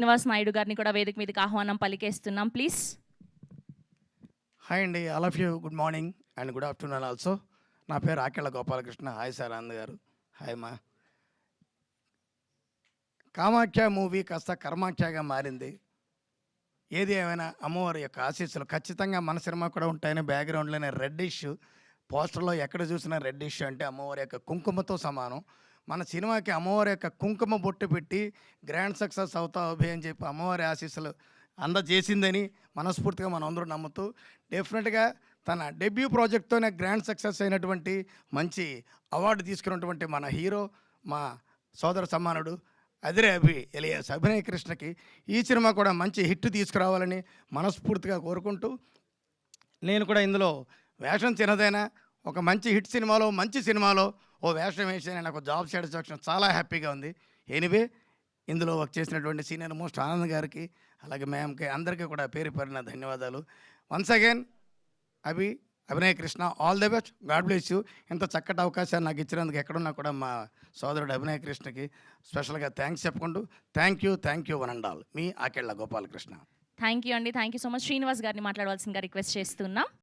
శ్రీనివాస్ నాయుడు గారిని కూడా వేదిక మీదకి ఆహ్వానం పలికేస్తున్నాం ప్లీజ్. హాయ్ అండి, all of you good morning and good afternoon also. నా పేరు ఆకెళ్ళ గోపాలకృష్ణ. హాయ్ సార్ ఆనంద్ గారు. హాయ్ మా. కామాఖ్య మూవీ కాస్త కర్మాఖ్యగా మారింది. ఏది ఏమైనా అమ్మవారి యొక్క ఆశీస్సులు ఖచ్చితంగా మన సినిమా కూడా ఉంటాయని బ్యాక్గ్రౌండ్లోనే రెడ్ ఇష్యూ పోస్టర్లో ఎక్కడ చూసినా రెడ్ ఇష్యూ అంటే అమ్మవారి యొక్క కుంకుమతో సమానం. మన సినిమాకి అమ్మవారి యొక్క కుంకుమ బొట్టు పెట్టి గ్రాండ్ సక్సెస్ అవుతావు అభి అని చెప్పి అమ్మవారి ఆశీస్సులు అందజేసిందని మనస్ఫూర్తిగా మనం అందరూ నమ్ముతూ డెఫినెట్గా తన డెబ్యూ ప్రాజెక్ట్తోనే గ్రాండ్ సక్సెస్ అయినటువంటి మంచి అవార్డు తీసుకున్నటువంటి మన హీరో మా సోదర సమ్మానుడు అదిరే అభి ఎలియాస్ అభినయ్ కృష్ణకి ఈ సినిమా కూడా మంచి హిట్ తీసుకురావాలని మనస్ఫూర్తిగా కోరుకుంటూ, నేను కూడా ఇందులో వేషం చిన్నదైనా ఒక మంచి హిట్ సినిమాలో మంచి సినిమాలో ఓ వేషం వేసి నాకు జాబ్ సాటిస్ఫాక్షన్ చాలా హ్యాపీగా ఉంది. ఎనీవే ఇందులో వర్క్ చేసినటువంటి సీనియర్ మోస్ట్ ఆనంద్ గారికి అలాగే మ్యామ్కి అందరికీ కూడా పేరు పేరున ధన్యవాదాలు. Once again Abhinay Krishna, all the best, God bless you. ఇంత చక్కటి అవకాశాన్ని నాకు ఇచ్చినందుకు ఎక్కడున్నా కూడా మా సోదరుడు అభినయ్ కృష్ణకి స్పెషల్గా థ్యాంక్స్ చెప్పుకుంటూ thank you one and all. మీ ఆకెళ్ళ గోపాలకృష్ణ. థ్యాంక్ యూ అండి, thank you so much. Srinivas గారిని మాట్లాడవలసిందిగా రిక్వెస్ట్ చేస్తున్నాం.